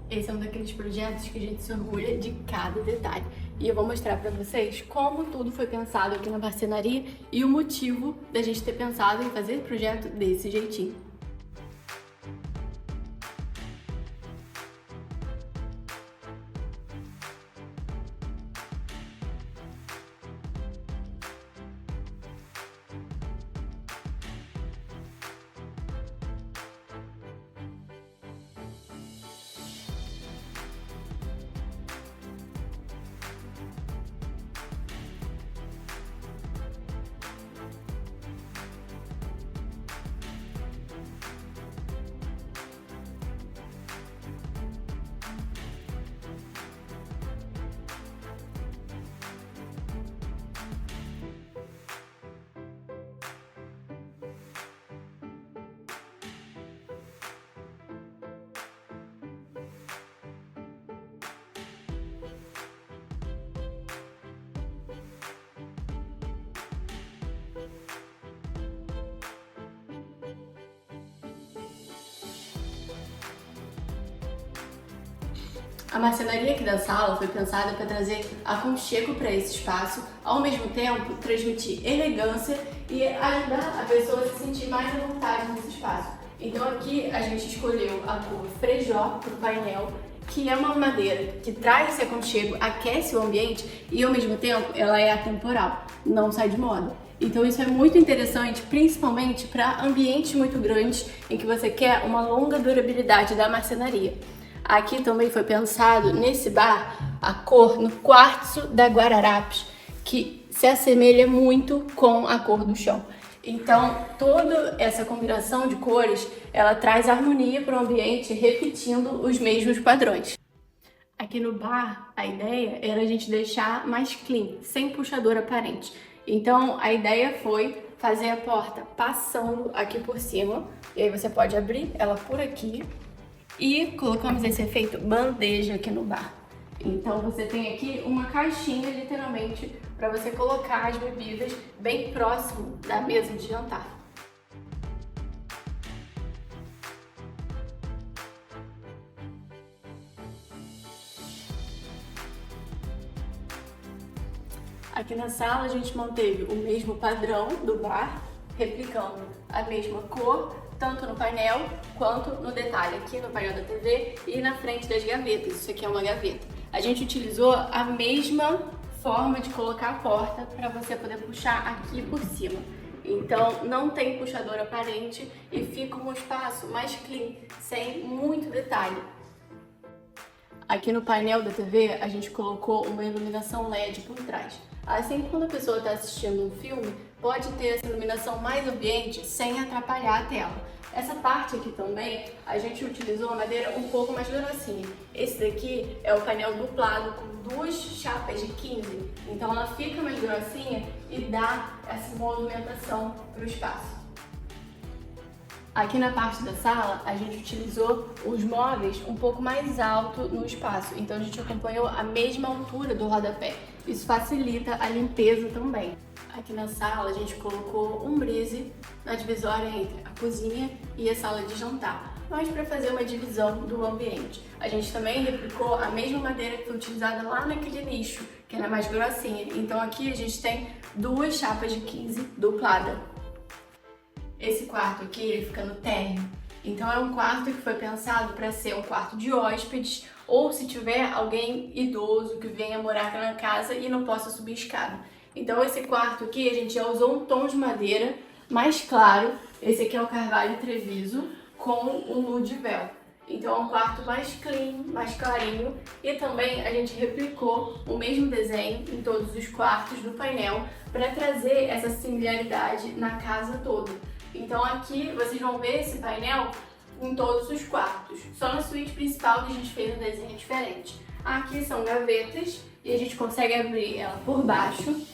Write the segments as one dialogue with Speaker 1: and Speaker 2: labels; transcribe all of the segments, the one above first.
Speaker 1: Esse é um daqueles projetos que a gente se orgulha de cada detalhe. E eu vou mostrar para vocês como tudo foi pensado aqui na marcenaria e o motivo da gente ter pensado em fazer o projeto desse jeitinho. A marcenaria aqui da sala foi pensada para trazer aconchego para esse espaço, ao mesmo tempo transmitir elegância e ajudar a pessoa a se sentir mais à vontade nesse espaço. Então aqui a gente escolheu a cor Frejó para o painel, que é uma madeira que traz esse aconchego, aquece o ambiente e ao mesmo tempo ela é atemporal, não sai de moda. Então isso é muito interessante, principalmente para ambientes muito grandes em que você quer uma longa durabilidade da marcenaria. Aqui também foi pensado, nesse bar, a cor no quartzo da Guararapes, que se assemelha muito com a cor do chão. Então, toda essa combinação de cores, ela traz harmonia para o ambiente, repetindo os mesmos padrões. Aqui no bar, a ideia era a gente deixar mais clean, sem puxador aparente. Então, a ideia foi fazer a porta passando aqui por cima, e aí você pode abrir ela por aqui. E colocamos esse efeito bandeja aqui no bar. Então você tem aqui uma caixinha, literalmente, para você colocar as bebidas bem próximo da mesa de jantar. Aqui na sala a gente manteve o mesmo padrão do bar, replicando a mesma cor, tanto no painel quanto no detalhe, aqui no painel da TV e na frente das gavetas. Isso aqui é uma gaveta. A gente utilizou a mesma forma de colocar a porta para você poder puxar aqui por cima. Então não tem puxador aparente e fica um espaço mais clean, sem muito detalhe. Aqui no painel da TV a gente colocou uma iluminação LED por trás. Assim, quando a pessoa está assistindo um filme, pode ter essa iluminação mais ambiente sem atrapalhar a tela. Essa parte aqui também, a gente utilizou uma madeira um pouco mais grossinha. Esse daqui é o painel duplado com duas chapas de 15, então ela fica mais grossinha e dá essa movimentação para o espaço. Aqui na parte da sala, a gente utilizou os móveis um pouco mais alto no espaço, então a gente acompanhou a mesma altura do rodapé. Isso facilita a limpeza também. Aqui na sala, a gente colocou um brise na divisória entre a cozinha e a sala de jantar, mas para fazer uma divisão do ambiente. A gente também replicou a mesma madeira que foi utilizada lá naquele nicho, que era mais grossinha. Então aqui a gente tem duas chapas de 15 duplada. Esse quarto aqui, ele fica no térreo, então é um quarto que foi pensado para ser um quarto de hóspedes ou se tiver alguém idoso que venha morar na casa e não possa subir escada. Então esse quarto aqui a gente já usou um tom de madeira mais claro, esse aqui é o Carvalho Treviso com o nude véu. Então é um quarto mais clean, mais clarinho e também a gente replicou o mesmo desenho em todos os quartos do painel para trazer essa similaridade na casa toda. Então aqui vocês vão ver esse painel em todos os quartos. Só na suíte principal que a gente fez um desenho diferente. Aqui são gavetas e a gente consegue abrir ela por baixo.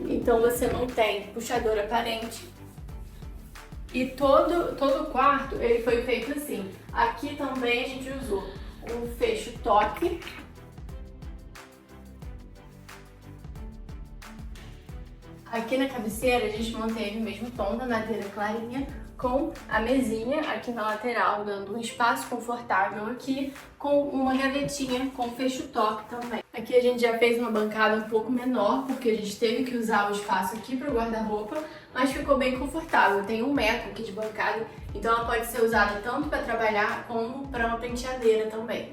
Speaker 1: Então você não tem puxador aparente. E todo o quarto ele foi feito assim. Aqui também a gente usou um fecho toque. Aqui na cabeceira a gente manteve o mesmo tom da madeira clarinha com a mesinha aqui na lateral, dando um espaço confortável aqui, com uma gavetinha com fecho top também. Aqui a gente já fez uma bancada um pouco menor, porque a gente teve que usar o espaço aqui para o guarda-roupa, mas ficou bem confortável. Tem 1 metro aqui de bancada, então ela pode ser usada tanto para trabalhar como para uma penteadeira também.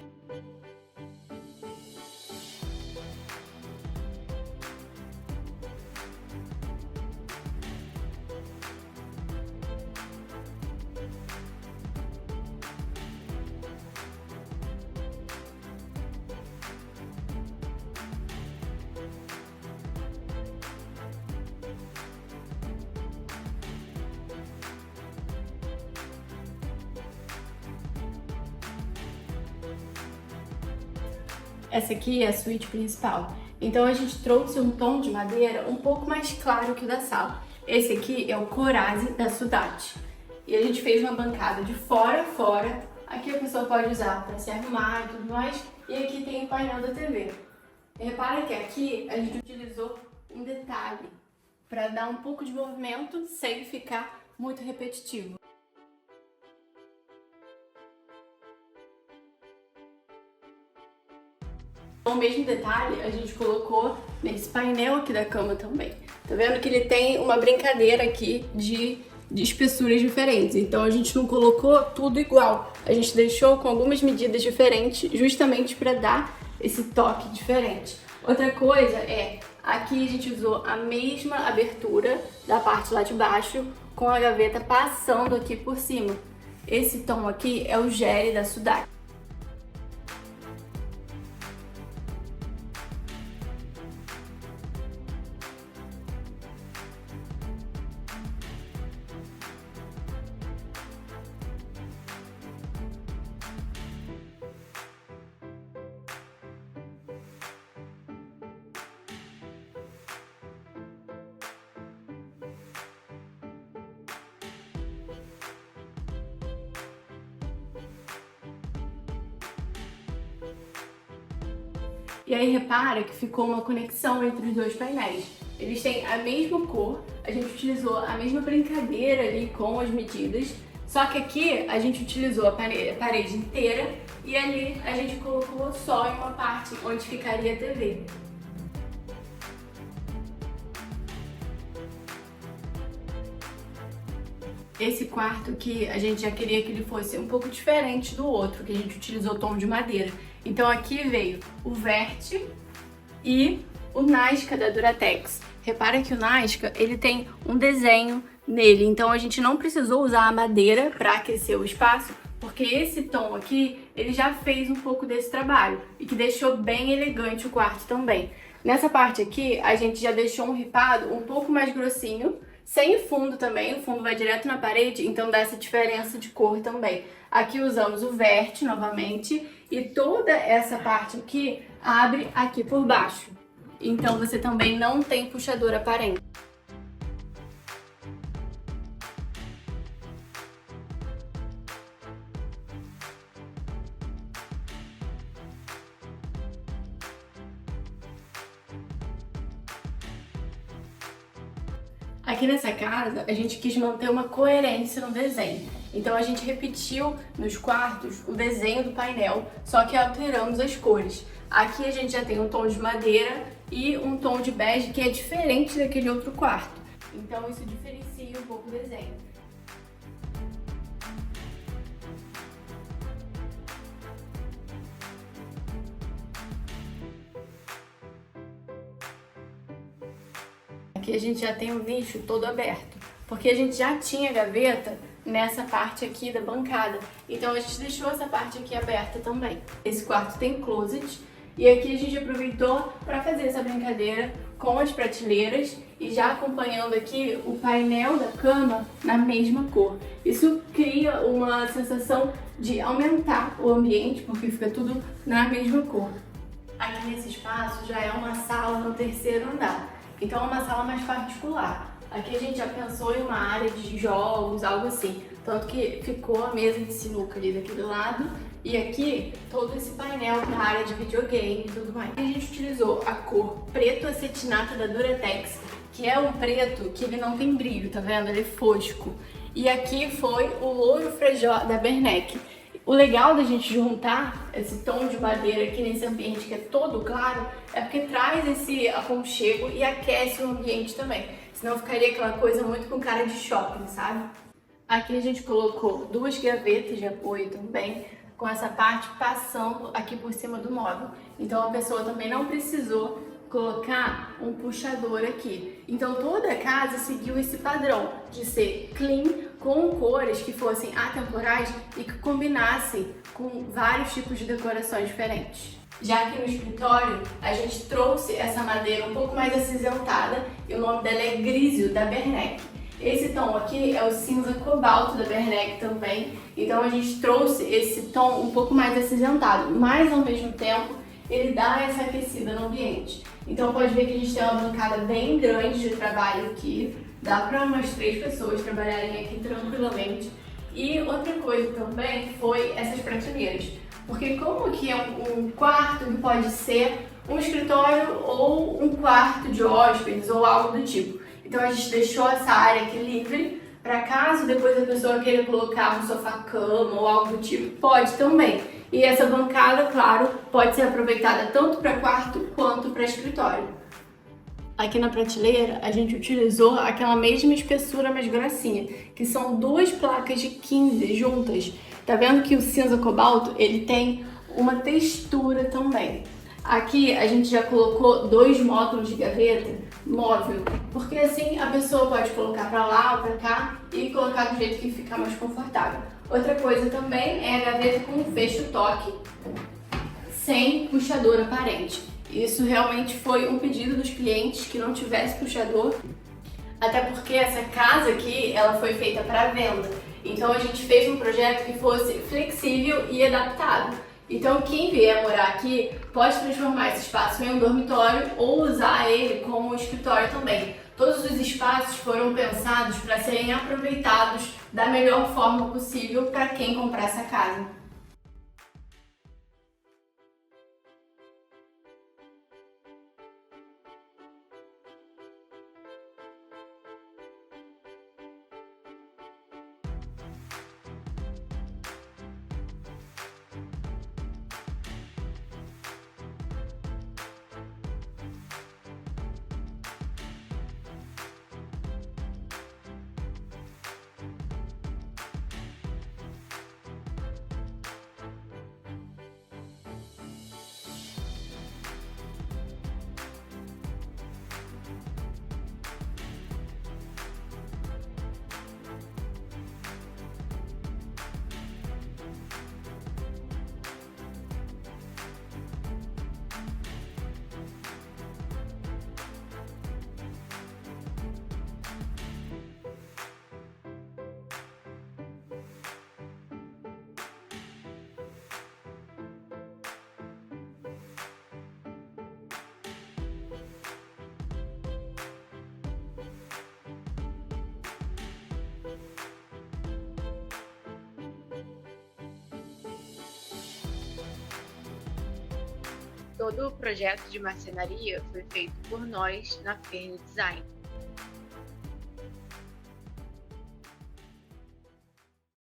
Speaker 1: Essa aqui é a suíte principal. Então a gente trouxe um tom de madeira um pouco mais claro que o da sala. Esse aqui é o Corazzi da Sudati. E a gente fez uma bancada de fora a fora. Aqui a pessoa pode usar para se arrumar e tudo mais. E aqui tem o painel da TV. E repara que aqui a gente utilizou um detalhe para dar um pouco de movimento sem ficar muito repetitivo. O mesmo detalhe a gente colocou nesse painel aqui da cama também. Tá vendo que ele tem uma brincadeira aqui de espessuras diferentes. Então a gente não colocou tudo igual. A gente deixou com algumas medidas diferentes justamente para dar esse toque diferente. Outra coisa é, aqui a gente usou a mesma abertura da parte lá de baixo com a gaveta passando aqui por cima. Esse tom aqui é o Gere da Sudati. E aí repara que ficou uma conexão entre os dois painéis. Eles têm a mesma cor, a gente utilizou a mesma brincadeira ali com as medidas, só que aqui a gente utilizou a parede inteira e ali a gente colocou só em uma parte onde ficaria a TV. Esse quarto aqui, a gente já queria que ele fosse um pouco diferente do outro, que a gente utilizou tom de madeira. Então aqui veio o Verte e o Nazca da Duratex. Repara que o Nazca, ele tem um desenho nele, então a gente não precisou usar a madeira para aquecer o espaço, porque esse tom aqui, ele já fez um pouco desse trabalho e que deixou bem elegante o quarto também. Nessa parte aqui, a gente já deixou um ripado um pouco mais grossinho, sem fundo também, o fundo vai direto na parede, então dá essa diferença de cor também. Aqui usamos o Verte novamente e toda essa parte aqui abre aqui por baixo. Então você também não tem puxador aparente. Aqui nessa casa, a gente quis manter uma coerência no desenho. Então a gente repetiu nos quartos o desenho do painel, só que alteramos as cores. Aqui a gente já tem um tom de madeira e um tom de bege que é diferente daquele outro quarto. Então isso diferencia um pouco o desenho. Aqui a gente já tem o nicho todo aberto, porque a gente já tinha gaveta nessa parte aqui da bancada, então a gente deixou essa parte aqui aberta também. Esse quarto tem closet e aqui a gente aproveitou para fazer essa brincadeira com as prateleiras e já acompanhando aqui o painel da cama na mesma cor. Isso cria uma sensação de aumentar o ambiente, porque fica tudo na mesma cor. Aqui nesse espaço já é uma sala no terceiro andar. Então é uma sala mais particular. Aqui a gente já pensou em uma área de jogos, algo assim. Tanto que ficou a mesa de sinuca ali daquele lado. E aqui todo esse painel para a área de videogame e tudo mais. A gente utilizou a cor preto acetinata da Duratex, que é um preto que ele não tem brilho, tá vendo? Ele é fosco. E aqui foi o Louro Frejó da Bernec. O legal da gente juntar esse tom de madeira aqui nesse ambiente que é todo claro é porque traz esse aconchego e aquece o ambiente também. Senão ficaria aquela coisa muito com cara de shopping, sabe? Aqui a gente colocou duas gavetas de apoio também, com essa parte passando aqui por cima do móvel. Então a pessoa também não precisou colocar um puxador aqui. Então toda a casa seguiu esse padrão de ser clean, com cores que fossem atemporais e que combinassem com vários tipos de decorações diferentes. Já aqui no escritório, a gente trouxe essa madeira um pouco mais acinzentada e o nome dela é Grisio, da Bernec. Esse tom aqui é o cinza cobalto da Bernec também, então a gente trouxe esse tom um pouco mais acinzentado, mas ao mesmo tempo ele dá essa aquecida no ambiente. Então pode ver que a gente tem uma bancada bem grande de trabalho aqui, dá para umas 3 pessoas trabalharem aqui tranquilamente. E outra coisa também foi essas prateleiras, porque como aqui é um quarto que pode ser um escritório ou um quarto de hóspedes ou algo do tipo. Então a gente deixou essa área aqui livre para caso depois a pessoa queira colocar um sofá-cama ou algo do tipo, pode também. E essa bancada, claro, pode ser aproveitada tanto para quarto quanto para escritório. Aqui na prateleira a gente utilizou aquela mesma espessura mais grossinha, que são 2 placas de 15 juntas. Tá vendo que o cinza cobalto ele tem uma textura também. Aqui a gente já colocou 2 módulos de gaveta móvel, porque assim a pessoa pode colocar para lá ou para cá e colocar do jeito que ficar mais confortável. Outra coisa também é a gaveta com fecho toque, sem puxador aparente. Isso realmente foi um pedido dos clientes que não tivesse puxador, até porque essa casa aqui ela foi feita para venda. Então a gente fez um projeto que fosse flexível e adaptável. Então quem vier morar aqui pode transformar esse espaço em um dormitório ou usar ele como escritório também. Todos os espaços foram pensados para serem aproveitados da melhor forma possível para quem comprar essa casa. Todo o projeto de marcenaria foi feito por nós na Fern Design.